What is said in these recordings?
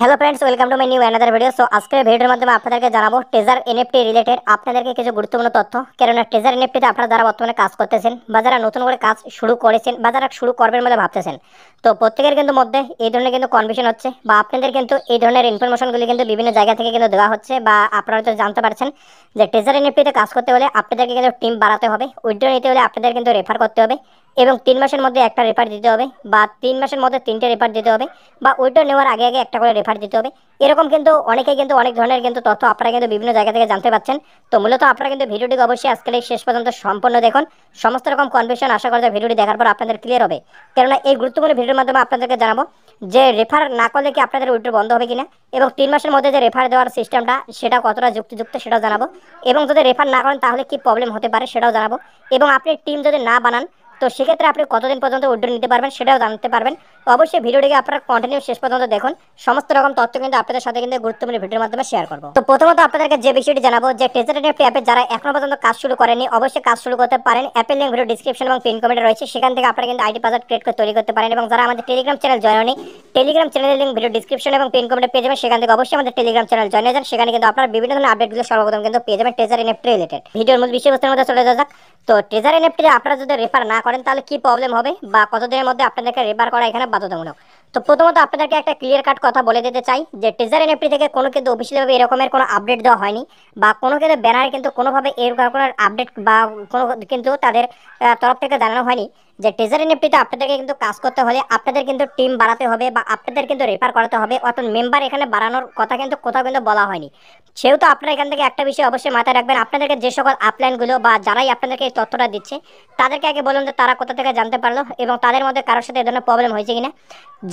Hello friends, welcome to my new another video. So আজকের ভিডিওর মাধ্যমে আপনাদেরকে জানাবো টেজার এনএফটি রিলেটেড আপনাদেরকে কিছু গুরুত্বপূর্ণ তথ্য। কেননা টেজার এনএফটিতে আপনারা যারা বর্তমানে কাজ করতেছেন বা যারা নতুন করে কাজ শুরু করেছেন বা যারা শুরু করবেন বলে ভাবতেছেন, তো প্রত্যেকের কিন্তু মধ্যে এই ধরনের কিন্তু কনফিউশন হচ্ছে বা আপনাদের কিন্তু এই ধরনের ইনফরমেশনগুলি কিন্তু বিভিন্ন জায়গা থেকে কিন্তু দেওয়া হচ্ছে বা আপনারা তো জানতে পারছেন যে টেজার এনএফটিতে কাজ করতে হলে আপনাদেরকে কিন্তু টিম বাড়াতে হবে, উইথড্র নিতে হলে আপনাদের কিন্তু রেফার করতে হবে এবং 3 মাসের মধ্যে একটা রেফার দিতে হবে বা 3 মাসের মধ্যে 3টে রেফার দিতে হবে বা উইথড্র নেওয়ার আগে আগে একটা করে রেফার দিতে হবে। এরকম কিন্তু অনেকেই কিন্তু অনেক ধরনের কিন্তু তথ্য আপনারা কিন্তু বিভিন্ন জায়গা থেকে জানতে পাচ্ছেন। তো মূলত আপনারা কিন্তু ভিডিওটিকে অবশ্যই আজকের এই শেষ পর্যন্ত সম্পূর্ণ দেখুন। সমস্ত রকম কনফিউশন আশা করা যায় ভিডিওটি দেখার পর আপনাদের ক্লিয়ার হবে। কেননা এই গুরুত্বপূর্ণ ভিডিওর মাধ্যমে আপনাদেরকে জানাবো যে রেফার না করলে কি আপনাদের উইথড্র বন্ধ হবে কিনা, এবং 3 মাসের মধ্যে যে রেফার দেওয়ার সিস্টেমটা সেটা কতটা যুক্তিযুক্ত সেটাও জানাবো, এবং যদি রেফার না করেন তাহলে কি প্রবলেম হতে পারে সেটাও জানাবো, এবং আপনি টিম যদি না বানান তো সেক্ষেত্রে আপনি কতদিন পর্যন্ত উইথড্র নিতে পারবেন সেটাও জানতে পারবেন। তো অবশ্যই ভিডিওটিকে আপনারা কন্টিনিউ শেষ পর্যন্ত দেখুন। সমস্ত রকম তথ্য কিন্তু আপনাদের সাথে কিন্তু গুরুত্বপূর্ণ ভিডিওর মাধ্যমে শেয়ার করব। তো প্রথমত আপনাদেরকে যে বিষয়টি জানাবো যে টেজার এনএফটি অ্যাপে যারা এখনো পর্যন্ত কাজ শুরু করেনি অবশ্যই কাজ শুরু করতে পারেন। অ্যাপের লিঙ্ক ভিডিও ডিসক্রিপশন এবং পিন কমেন্টে রয়েছে, সেখান থেকে আপনারা কিন্তু আইডি পাসওয়ার্ড ক্রিয়েট করে তৈরি করতে পারেন। এবং যারা আমাদের টেলিগ্রাম চ্যানেল জয়েন হয়নি, টেলিগ্রাম চ্যানেলের লিঙ্ক ভিডিও ডিসক্রিপশন এবং পিন কমেন্টে পেয়ে যাবেন, সেখান থেকে অবশ্যই আমাদের টেলিগ্রাম চ্যানেল জয়েন হয়ে যান। সেখানে কিন্তু আপনারা বিভিন্ন ধরনের আপডেটগুলো সর্বপ্রথম কিন্তু পেয়ে যাবেন টেজার এনএফটি রিলেটেড। ভিডিওর মূল বিষয়বস্তুর মধ্যে চলে যাওয়া যাক। তো টেজার এনএফটি আপনারা যদি রেফার না করেন তাহলে কি প্রবলেম হবে বা কতদিনের মধ্যে আপনাদেরকে রেফার করা এখানে বাধ্যতামূলক। তো প্রথমত আপনাদেরকে একটা ক্লিয়ার কাট কথা বলে দিতে চাই যে টেজার এনএফটি থেকে কোনো কিন্তু অফিসিয়ালভাবে এরকমের কোনো আপডেট দেওয়া হয়নি বা কোনো কিন্তু ব্যানারে কিন্তু কোনোভাবে এরকম কোনো আপডেট বা কোনো কিন্তু তাদের তরফ থেকে জানানো হয়নি যে টেজার এনএফটিতে আপনাদেরকে কিন্তু কাজ করতে হলে আপনাদের কিন্তু টিম বাড়াতে হবে বা আপনাদের কিন্তু রেফার করাতে হবে, অর্থাৎ মেম্বার এখানে বাড়ানোর কথা কিন্তু কোথাও কিন্তু বলা হয়নি। সেহেতু আপনারা এখান থেকে একটা বিষয় অবশ্যই মাথায় রাখবেন, আপনাদেরকে যে সকল আপলাইনগুলো বা যারাই আপনাদেরকে এই তথ্যটা দিচ্ছে তাদেরকে আগে বলুন যে তারা কোথা থেকে জানতে পারলো এবং তাদের মধ্যে কারোর সাথে এ ধরনের প্রবলেম হয়েছে কিনা।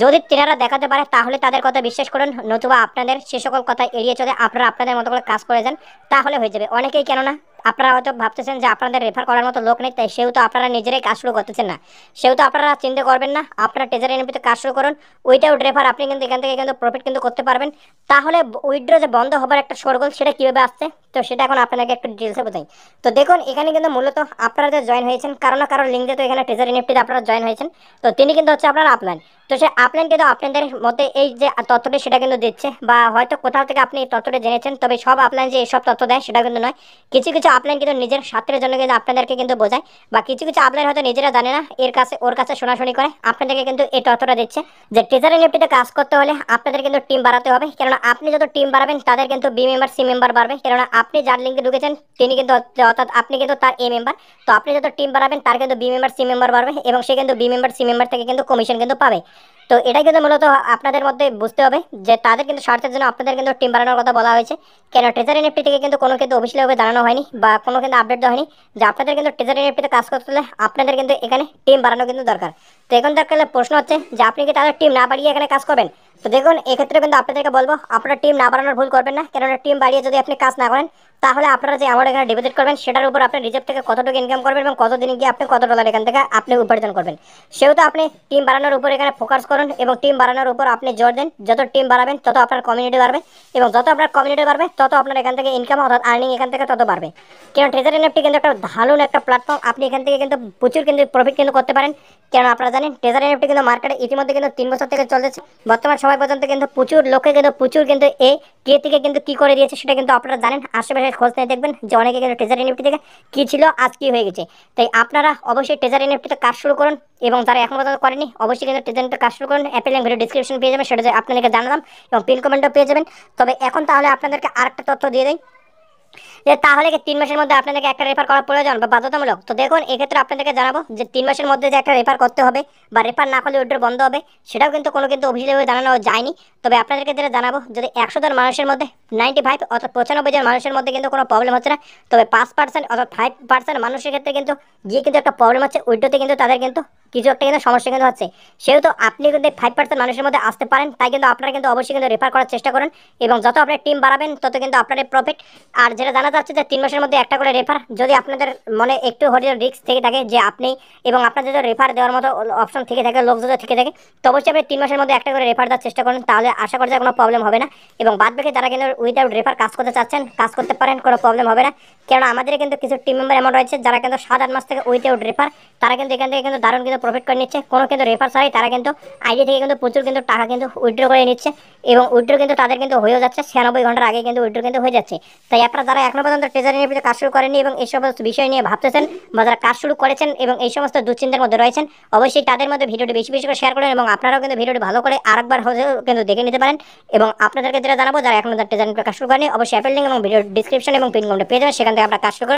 যদি তেনারা দেখাতে পারে তাহলে তাদের কথা বিশ্বাস করুন, নতুবা আপনাদের সে সকল কথা এড়িয়ে চলে আপনারা আপনাদের মতো করে কাজ করে যান, তাহলে হয়ে যাবে। অনেকেই কেননা আপনারা হয়তো ভাবতেছেন যে আপনাদের রেফার করার মতো লোক নেই, তাই সেহেতু আপনারা নিজেরাই কাজ শুরু করতেছেন না, সেহেতু আপনারা চিন্তা করবেন না, আপনারা টেজার এনএফটিতে কাজ শুরু করুন। উইদাউট রেফার আপনি কিন্তু এখান থেকে কিন্তু প্রফিট কিন্তু করতে পারবেন। তাহলে উইথড্র যে বন্ধ হবার একটা শোরগোল সেটা কীভাবে আসছে, তো সেটা এখন আপনাদেরকে একটু ডিটেলসে বোঝাই। তো দেখুন এখানে কিন্তু মূলত আপনারা যে জয়েন হয়েছেন কারো না কারো লিঙ্ক দিয়ে, তো এখানে টেজার এনএফটিতে আপনারা জয়েন হয়েছেন, তো তিনি কিন্তু হচ্ছে আপনার আপলাইন। তো সে আপলাইন কিন্তু আপনাদের মধ্যে এই যে তথ্যটি সেটা কিন্তু দিচ্ছে, বা হয়তো কোথাও থেকে আপনি এই তথ্যটি জেনেছেন, তবে সব আপলাইন যে এসব তথ্য দেয় সেটা কিন্তু নয়। কিছু কিছু আপলাইন কিন্তু নিজের স্বার্থের জন্য কিন্তু আপনাদেরকে কিন্তু বোঝায়, বা কিছু কিছু আপলাইন হয়তো নিজেরা জানে না, এর কাছে ওর কাছে শোনাশুনি করে আপনাদেরকে কিন্তু এই তথ্যটা দিচ্ছে যে টেজার এনএফটিতে কাজ করতে হলে আপনাদের কিন্তু টিম বাড়াতে হবে। কেননা আপনি যত টিম বাড়াবেন তাদের কিন্তু বি মেম্বার সি মেম্বার বাড়বে, কেননা আপনি যার লিঙ্কে ঢুকেছেন তিনি কিন্তু অর্থাৎ আপনি কিন্তু তার এ মেম্বার। তো আপনি যত টিম বাড়াবেন তার কিন্তু বি মেম্বার সি মেম্বার বাড়বে এবং সে কিন্তু বি মেম্বার সি মেম্বার থেকে কিন্তু কমিশন কিন্তু পাবে। তো এটাই কিন্তু মূলত আপনাদের মধ্যে বুঝতে হবে যে তাদের কিন্তু স্বার্থের জন্য আপনাদের কিন্তু টিম বাড়ানোর কথা বলা হয়েছে। কেন টেজার এনএফটি থেকে কিন্তু কোনো কিন্তু অফিসিয়ালভাবে জানানো হয়নি বা কোনো কিন্তু আপডেট দেওয়া হয়নি যে আপনাদের কিন্তু টেজার এনএফটিতে কাজ করতে হলে আপনাদের কিন্তু এখানে টিম বাড়ানো কিন্তু দরকার। তো এখন তাহলে প্রশ্ন হচ্ছে যে আপনি কি তাদের টিম না বাড়িয়ে এখানে কাজ করবেন। তো দেখুন এক্ষেত্রে কিন্তু আপনাদেরকে বলবো আপনারা টিম না বাড়ানোর ভুল করবেন না, কেননা টিম বাড়িয়ে যদি আপনি কাজ না করেন তাহলে আপনারা যে অ্যামাউন্ট এখানে ডিপোজিট করবেন সেটার উপর আপনি রিজার্ভ থেকে কতটুকু ইনকাম করবেন এবং কতদিনে গিয়ে আপনি কত ডলার এখান থেকে আপনি উপার্জন করবেন। সেহেতু আপনি টিম বাড়ানোর উপর এখানে ফোকাস করুন এবং টিম বাড়ানোর উপর আপনি জোর দেন। যত টিম বাড়াবেন তত আপনার কমিউনিটি বাড়বে এবং যত আপনার কমিউনিটি বাড়বে তত আপনার এখান থেকে ইনকাম অর্থাৎ আর্নিং এখান থেকে তত বাড়বে। কারণ ট্রেজার এনএফটি কিন্তু একটা দারুণ একটা প্ল্যাটফর্ম, আপনি এখান থেকে কিন্তু প্রচুর কিন্তু প্রফিট কিন্তু করতে পারেন। কেন আপনারা জানেন ট্রেজার এনএফটি কিন্তু মার্কেটে ইতিমধ্যে কিন্তু 3 বছর থেকে চলছে, বর্তমান সময় পর্যন্ত কিন্তু প্রচুর লোকে কিন্তু প্রচুর কিন্তু এই কে থেকে কিন্তু কি করে দিয়েছে সেটা কিন্তু আপনারা জানেন। আশেপাশে খোঁজ নিয়ে দেখবেন যে অনেকে কিন্তু ট্রেজার এনএফটি থেকে কি ছিল আজ কি হয়ে গেছে। তাই আপনারা অবশ্যই ট্রেজার এনএফটিতে কাজ শুরু করুন এবং যারা এখন পর্যন্ত করেনি অবশ্যই কিন্তু ট্রেজার কাজ শুরু করুন। অ্যাপেল লিঙ্ক ভিডিও ডিসক্রিপশন পেয়ে যাবেন, সেটা আপনাদেরকে জানালাম এবং পিন কমেন্টও পেয়ে যাবেন। তবে এখন তাহলে আপনাদেরকে আরেকটা তথ্য দিয়ে দেয় যে তাহলে কি 3 মাসের মধ্যে আপনাদেরকে একটা রেফার করা প্রয়োজন বা বাধ্যতামূলক। তো দেখুন এক্ষেত্রে আপনাদেরকে জানাবো যে 3 মাসের মধ্যে যে একটা রেফার করতে হবে বা রেফার না করলে উইথড্র বন্ধ হবে সেটাও কিন্তু কোনো কিন্তু অফিসিয়ালভাবে জানানো যায়নি। তবে আপনাদেরকে যেটা জানাবো যদি 100 জন মানুষের মধ্যে 95 অর্থাৎ 95 জন মানুষের মধ্যে কিন্তু কোনো প্রবলেম হচ্ছে না, তবে 5% অর্থাৎ 5% মানুষের ক্ষেত্রে কিন্তু গিয়ে কিন্তু একটা প্রবলেম হচ্ছে, উইথড্রতে কিন্তু তাদের কিন্তু কিছু একটা কিন্তু সমস্যা কিন্তু হচ্ছে। সেহেতু আপনি কিন্তু 5% মানুষের মধ্যে আসতে পারেন, তাই কিন্তু আপনারা কিন্তু অবশ্যই কিন্তু রেফার করার চেষ্টা করুন এবং যত আপনার টিম বাড়াবেন তত কিন্তু আপনার প্রফিট। আর যেটা জানা যাচ্ছে যে 3 মাসের মধ্যে একটা করে রেফার। যদি আপনাদের মনে একটু হলেও রিস্ক থেকে থাকে যে আপনি এবং আপনাদের যদি রেফার দেওয়ার মতো অপশন থেকে থাকে, লোক যদি থেকে থাকে, তো অবশ্যই আপনি 3 মাসের মধ্যে একটা করে রেফার দেওয়ার চেষ্টা করেন। তাহলে আশা করা যায় কোনো প্রবলেম হবে না। এবং বাদ বাকি যারা কিন্তু উইদাউট রেফার কাজ করতে চাচ্ছেন, কাজ করতে পারেন, কোনো প্রবলেম হবে না। কারণ আমাদের কিন্তু কিছু টিম মেম্বার এমন রয়েছে যারা কিন্তু 7-8 মাস থেকে উইদাউট রেফার, তারা কিন্তু এখান থেকে কিন্তু দারুণ কিন্তু প্রফিট করে নিচ্ছে। কোনো কিন্তু রেফার ছাড়াই তারা কিন্তু আইডি থেকে কিন্তু প্রচুর কিন্তু টাকা কিন্তু উইথড্র করে নিচ্ছে। এবং উইথড্র কিন্তু তাদের কিন্তু হয়েও যাচ্ছে, 96 ঘন্টার আগে কিন্তু উইথড্র কিন্তু হয়ে যাচ্ছে। তাই আপনারা যারা এখনো পর্যন্ত ট্রেজারি এনএফটি কাজ শুরু করেননি এবং এই সমস্ত বিষয় নিয়ে ভাবতেছেন বা যারা কাজ শুরু করেছেন এবং এই সমস্ত দুশ্চিন্তার মধ্যে রয়েছেন, অবশ্যই তাদের মধ্যে ভিডিওটি বেশি বেশি করে শেয়ার করেন এবং আপনারাও কিন্তু ভিডিওটি ভালো করে আরেকবার হলেও কিন্তু দেখে নিতে পারেন। এবং আপনাদেরকে যেটা জানাবো, যারা এখনো ট্রেজারি এনএফটি কাজ শুরু করেনি, অবশ্যই অ্যাপেল লিঙ্ক এবং ভিডিও ডিসক্রিপশন এবং পিন কমেন্টে পেয়ে যাবেন, সেখান থেকে আপনারা কাজ শুরু করেন।